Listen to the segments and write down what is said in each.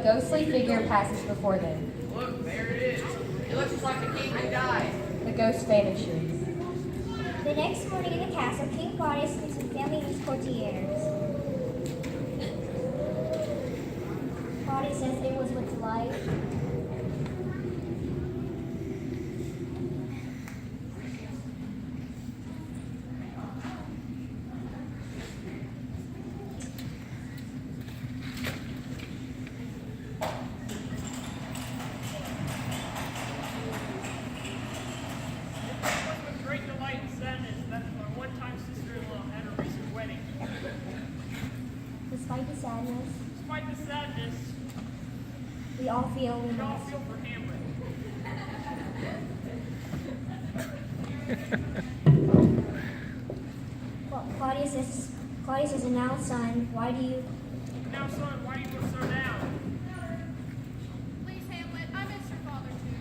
ghostly figure passes before them. Look, there it is. It looks just like the king who died. The ghost vanishes. The next morning in the castle, King Claudius meets with family and his courtiers. Claudius says it was with delight. Despite the sadness, we all feel for Hamlet. Claudius says, and now, son, why do you look so down? Please, Hamlet, I miss your father too.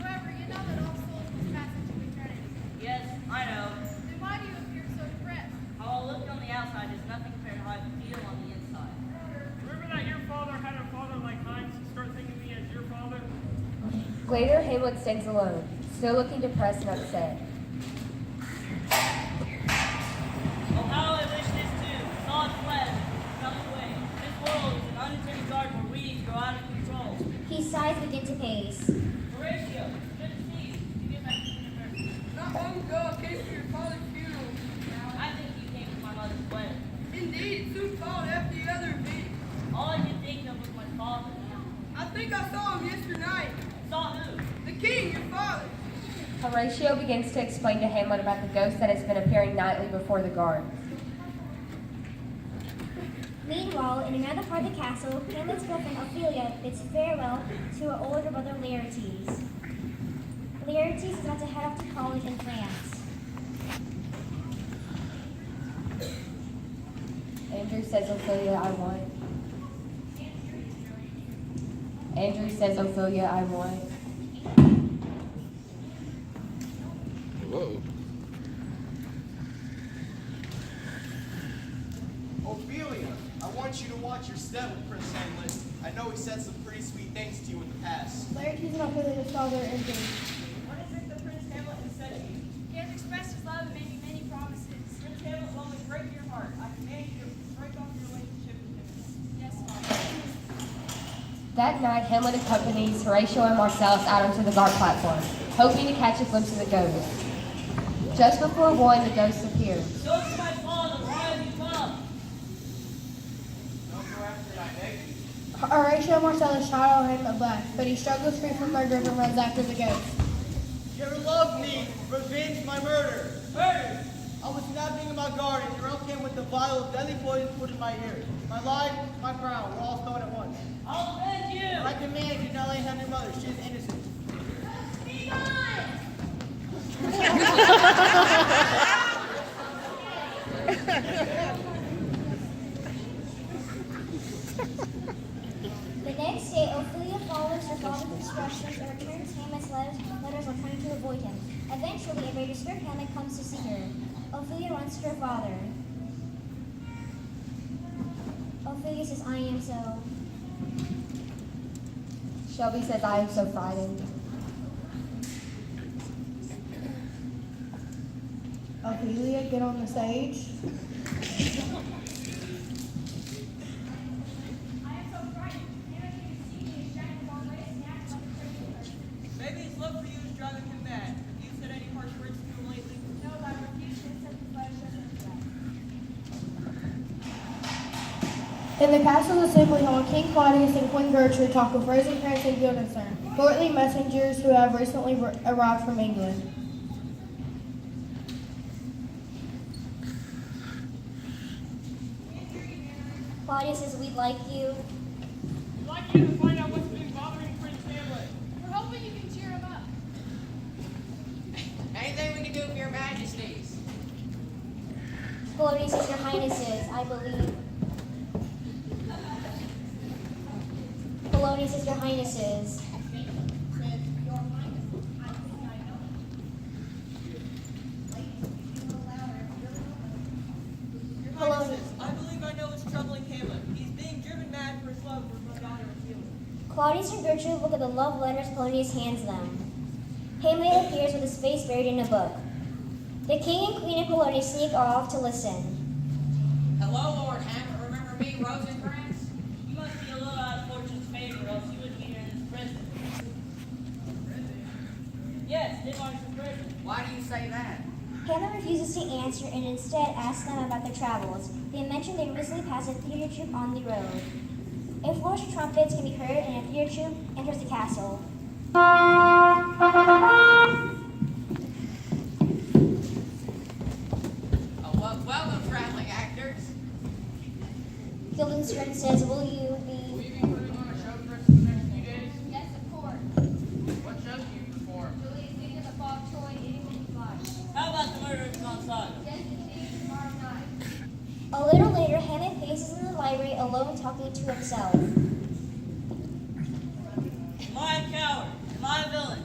However, you know that all souls must pass into eternity. Yes, I know. Then why do you appear so depressed? How I look on the outside is nothing compared to how I feel on the inside. Remember that your father had a father like mine, so start thinking of me as your father? Later, Hamlet stands alone, still looking depressed and upset. Oh, how I wish this too. God's flesh come away. This world is an unintended garden where weeds grow out of control. He sighs and begins to pace. Horatio, good to see you. You get back to the university. Not long ago, I came to your father's funeral. I think you came to my mother's wedding. Indeed, it soon followed after the other meeting. All I could think of was my father. I think I saw him yesterday. Saw who? The king, your father. Horatio begins to explain to Hamlet about the ghost that has been appearing nightly before the guards. Meanwhile, in another part of the castle, Hamlet's girlfriend Ophelia bids farewell to her older brother Laertes. Laertes is about to head off to college in France. Andrew says, Ophelia, I want. Andrew says, Ophelia, I want. Whoa. Ophelia, I want you to watch your step with Prince Hamlet. I know he said some pretty sweet things to you in the past. Laertes and Ophelia's father entered. What is it that Prince Hamlet has said to you? He has expressed his love and made me many promises. Prince Hamlet will only break your heart. I command you to break off your relationship with him. Yes, Father. That night, Hamlet accompanies Horatio and Marcellus out onto the guard platform, hoping to catch a glimpse of the ghost. Just before 1, the ghost appears. Ghost of my father, why have you come? Don't go after it, I beg you. Horatio and Marcellus shadow him a black, but he struggles free from murder and runs after the ghost. You ever loved me, revenge my murder. Murder! I was napping in my garden. Your uncle came with a vial of deadly poison put in my ear. My life, my crown, were all stolen at once. I'll avenge you! I command you not lay hand on your mother. She is innocent. Be gone! The next day, Ophelia follows her father's instructions and returns Hamlet's letters while trying to avoid him. Eventually, a very disturbed Hamlet comes to see her. Ophelia runs to her father. Ophelia says, I am so. Shelby says, I am so frightened. Ophelia, get on the stage. I am so frightened. Hamlet came to see me, distracted long ways, and acted like a crazy person. Maybe his love for you is driving him mad. Have you said any harsh words to him lately? No, I refuse to accept the flesh as a threat. In the castle's assembly hall, King Claudius and Queen Gertrude talk of Rosencrantz and Guildenstern, courtly messengers who have recently arrived from England. Claudius says, we'd like you. I'd like you to find out what's been bothering Prince Hamlet. We're hoping you can cheer him up. Anything we can do for your majesties? Claudius says, your highnesses, I believe. Polonius says, your highnesses. Your Highnesses, I believe I know what's troubling Hamlet. He's being driven mad for his love for my daughter Ophelia. Claudius and Gertrude look at the love letters Polonius hands them. Hamlet appears with his face buried in a book. The king and queen of Polonius sneak off to listen. Hello, Lord Hamlet. Remember me, Rosencrantz? You must be a little out of fortune's favor, else you would be here in this prison. Yes, Denmark's in prison. Why do you say that? Hamlet refuses to answer and instead asks them about their travels. They mention they recently passed a theater troupe on the road. A flourish of trumpets can be heard and a theater troupe enters the castle. Welcome, traveling actors. Guildenstern says, will you Will be... you be putting on a show for us in the next few days? Yes, of course. What shows do you perform? Julius Caesar, the Fog Troy, anything you like. How about the murder of Gonzaga? Yes, indeed, tomorrow night. A little later, Hamlet faces in the library alone talking to himself. Am I a coward? Am I a villain?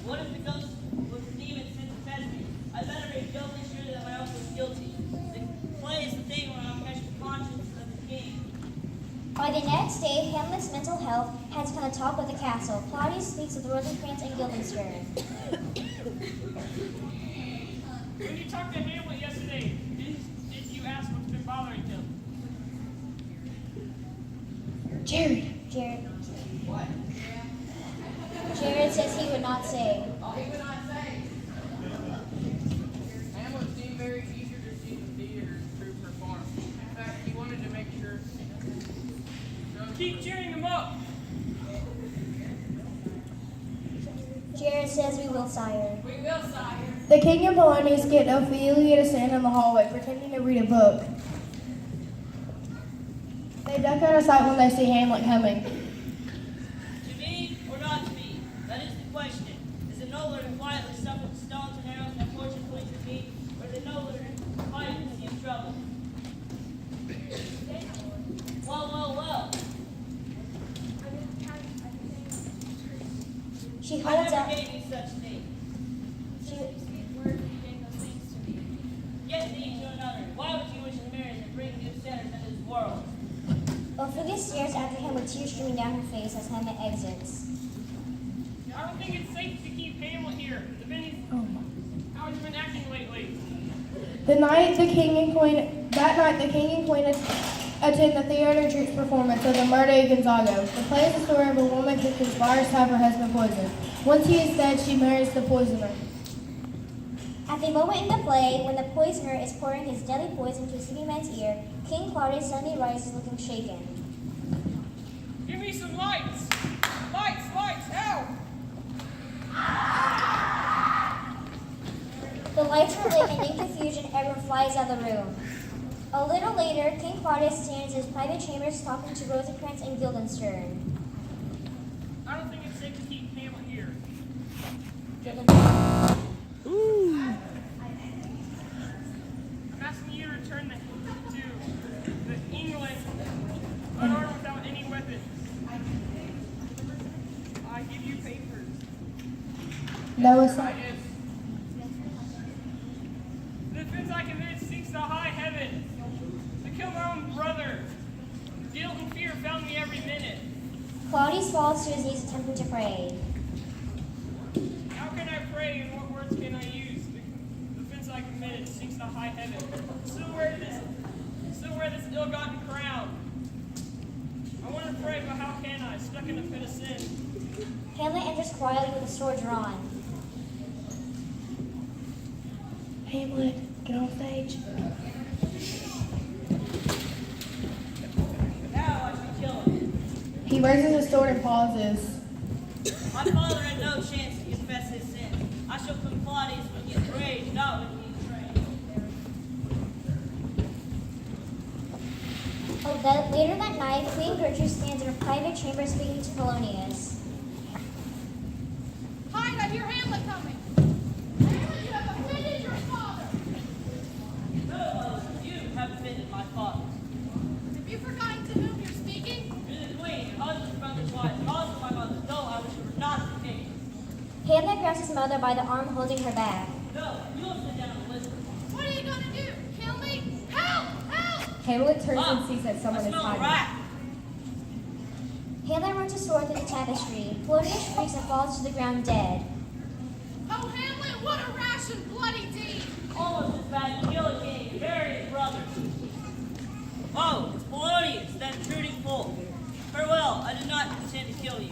What if the ghost was the demon sent to fetch me? I better be doubly sure that my uncle is guilty. The play is the thing where I'll catch the conscience of the king. By the next day, Hamlet's mental health has become a talk of the castle. Claudius speaks with Rosencrantz and Guildenstern. When you talked to Hamlet yesterday, did you ask what's been bothering him? Jared says he would not say. Oh, he would not say. Hamlet seemed very eager to see the theater troupe perform. In fact, he wanted to make sure. Keep cheering him up. Jared says we will, sire. We will, sire. The king and Polonius get Ophelia to stand in the hallway, pretending to read a book. They duck out of sight when they see Hamlet coming. To be or not to be? That is the question. Is it nobler to quietly suffer the stones and arrows that fortune places at me, or is it nobler to fight and receive trouble? Well. She I holds never up. gave you such things. Yet thee to another. Why would you wish to marry and bring new sinners into this world? Ophelia stares after him with tears streaming down her face as Hamlet exits. I don't think it's safe to keep Hamlet here. How has he been acting lately? That night, the king and queen attend the theater troupe's performance of The Murder of Gonzaga. The play is the story of a woman who conspires to have her husband poisoned. Once he is dead, she marries the poisoner. At the moment in the play, when the poisoner is pouring his deadly poison to a sleeping man's ear, King Claudius suddenly rises looking shaken. Give me some lights. Lights, help! The lights are lit and in confusion, everyone flies out of the room. A little later, King Claudius stands in his private chambers talking to Rosencrantz and Guildenstern. I don't think it's safe to keep Hamlet here. I'm asking you to return to the England, unarmed without any weapons. I give you papers. That was The offense I committed seeks the high heavens. To kill my own brother. Guilt and fear found me every minute. Claudius falls to his knees attempting to pray. How can I pray and what words can I use? The offense I committed seeks the high heaven. Still wear this ill-gotten crown. I want to pray, but how can I? Stuck in a pit of sin. Hamlet enters quietly with a sword drawn. Hamlet, get on stage. Now I should kill him. He raises his sword and pauses. My father had no chance to confess his sin. I shall kill Claudius when he is raged, not when he is trained. Later that night, Queen Gertrude stands in her private chamber speaking to Polonius. Hide, I hear Hamlet coming. Hamlet, you have offended your father. No, you have offended my father. Have you forgotten to whom you're speaking? You're the queen, your husband's brother's wife, also my mother. No, I wish you were not the king. Hamlet grabs his mother by the arm, holding her back. No, you'll sit down and listen. What are you going to do? Kill me? Help! Help! Hamlet turns and sees that someone I is smell a hiding. rat. Hamlet runs his sword through the tapestry. Polonius shrieks and falls to the ground dead. Oh, Hamlet, what a rash and bloody deed! Almost as bad as kill a king and bury his brothers. Oh, it's Polonius, that intruding fool. Farewell, I did not intend to kill you.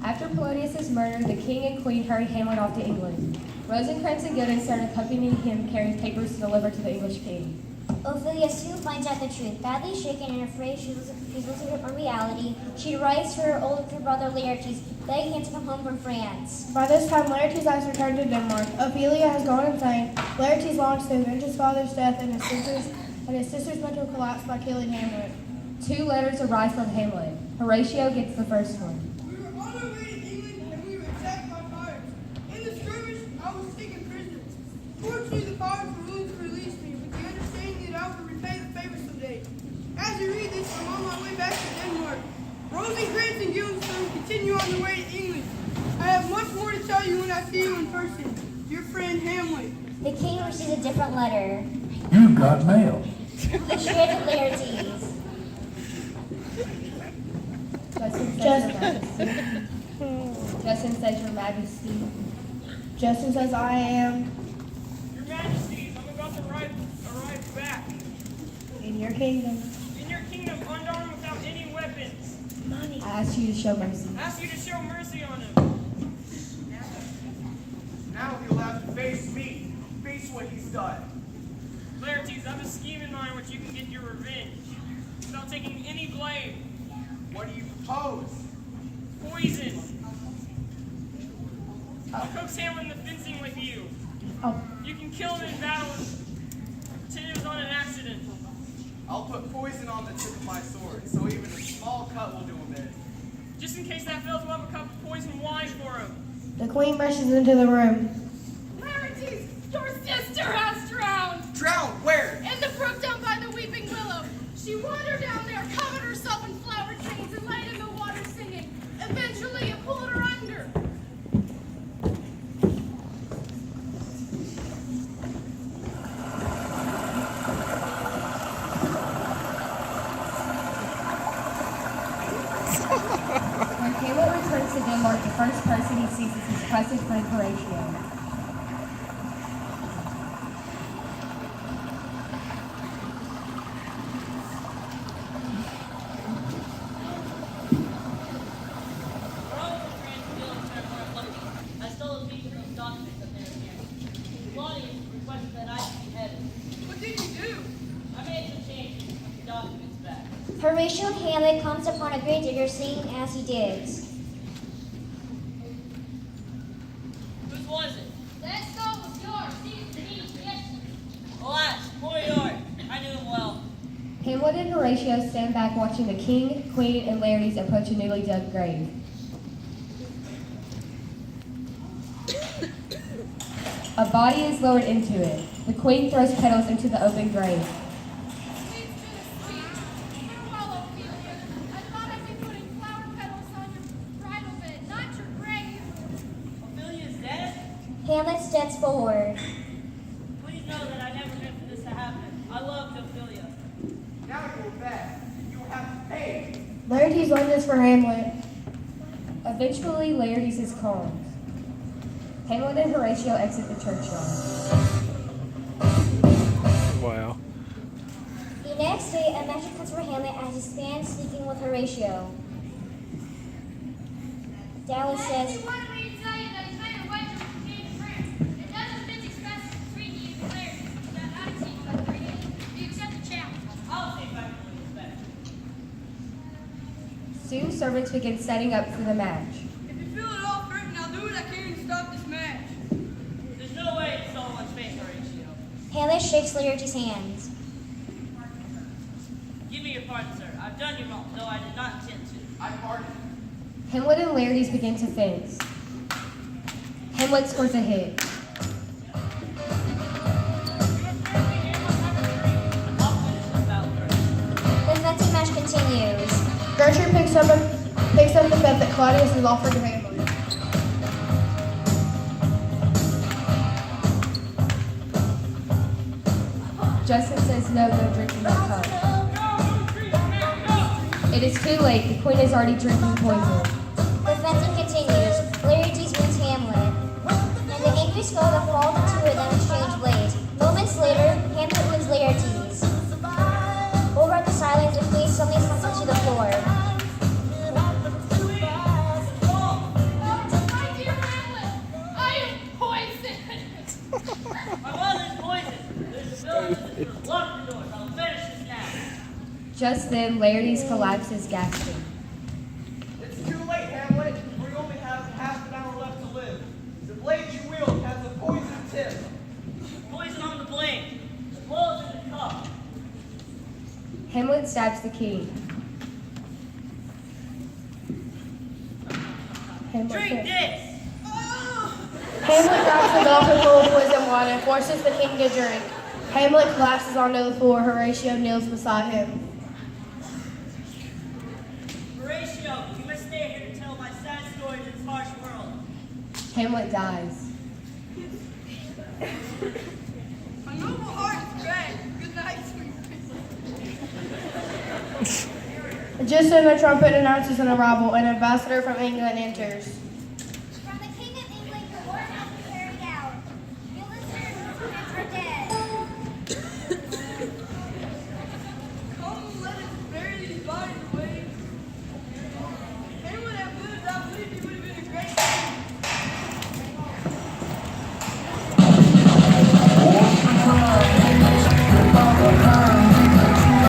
After Polonius' murder, the king and queen hurried Hamlet off to England. Rosencrantz and Guildenstern accompanied him, carrying papers to deliver to the English king. Ophelia soon finds out the truth. Badly shaken and afraid she's losing her reality, she writes to her older brother Laertes, begging him to come home from France. By this time, Laertes has returned to Denmark. Ophelia has gone insane. Laertes longs to avenge his father's death and his sister's mental collapse by killing Hamlet. 2 letters arrive from Hamlet. Horatio gets the first one. We were on our way to England and we were attacked by pirates. In the skirmish, I was taken prisoner. Fortunately, the pirates were willing to release me with the understanding that I would repay the favor someday. As you read this, I'm on my way back to Denmark. Rosencrantz and Guildenstern continue on their way to England. I have much more to tell you when I see you in person. Your friend Hamlet. The king receives a different letter. You've got mail. The shredded Laertes. Justin says, Your Majesty. Justin says, I am Your Majesties, I'm about to arrive back. in your kingdom. In your kingdom, unarmed without any weapons. I ask you to show mercy. I ask you to show mercy on him. Now he'll have to face me. Face what he's done. Laertes, I have a scheme in mind which you can get your revenge without taking any blame. What do you propose? Poison. I'll coax Hamlet in the fencing with you. Oh, You can kill him in battle and pretend it was on an accident. I'll put poison on the tip of my sword, so even a small cut will do him in. Just in case that fails, we'll have a cup of poisoned wine for him. the queen rushes into the room. Laertes, your sister has drowned! Drowned? Where? In the brook down by the weeping willow. She wandered down there, covered herself in flower trains, and laid in the water singing. Eventually, it pulled her under. When Hamlet returns to Denmark, the first person he sees is his trusted friend Horatio. Rosencrantz and Guildenstern weren't looking. I stole a piece of those documents that they were carrying. Polonius requested that I be beheaded. What did you do? I made some changes and put the documents back. Horatio and Hamlet comes upon a grave digger singing as he digs. Whose was it? That skull was yours. He's yesterday. Alas, poor York. I knew him well. Hamlet and Horatio stand back watching the king, queen, and Laertes approach a newly dug grave. A body is lowered into it. The queen throws petals into the open grave. Leads to the sea. Farewell, Ophelia. I thought I'd be putting flower petals on your bridal bed, not your grave. Ophelia's dead? Hamlet steps forward. Please know that I never meant for this to happen. I loved Ophelia. Now you're back. You will have to pay. Laertes learned this for Hamlet. Eventually, Laertes is calmed. Hamlet and Horatio exit the churchyard. Wow. The next day, a message comes for Hamlet as he stands speaking with Horatio. Dallas says, He wanted me to tell you that he's made a wedge with the king of France. It doesn't fit express between you and Laertes. That I see you like Do you accept the challenge? I'll see if I can win this back. Soon, servants begin setting up for the match. If you feel at all threatened, I'll do what I can to stop this match. There's no way to stole one's face, Horatio. Hamlet shakes Laertes' hands. Give me your pardon, sir. I've done you wrong, though I did not intend to. I pardon. Hamlet and Laertes begin to fence. Hamlet scores a hit. I'll finish this bout first. The fencing match continues. Gertrude picks up the bet that Claudius has offered to Hamlet. Justin says no drinking that cup. It is too late. The queen is already drinking poison. The fencing continues. Laertes wins Hamlet. And the angry skull falls into it and exchange blades. Moments later, Hamlet wins Laertes. Over the silence, the queen suddenly slumps to the floor. My dear Hamlet, I am poisoned. My mother's poisoned. There's a villain. Lock the doors. I'll finish this now. Just then, Laertes collapses, gasping. It's too late, Hamlet. We only have half an hour left to live. The blade you wield has a poisoned tip. Poison on the blade. The bull's in the cup. Hamlet stabs the king. Drink Hamlet this. Hamlet grabs the goblet full of poison wine and forces the king to drink. Hamlet collapses onto the floor. Horatio kneels beside him. Horatio, you must stay here to tell my sad story to this harsh world. Hamlet dies. A noble heart is grand. Good night, sweet princess. Just then the trumpet announces an arrival. An ambassador from England enters.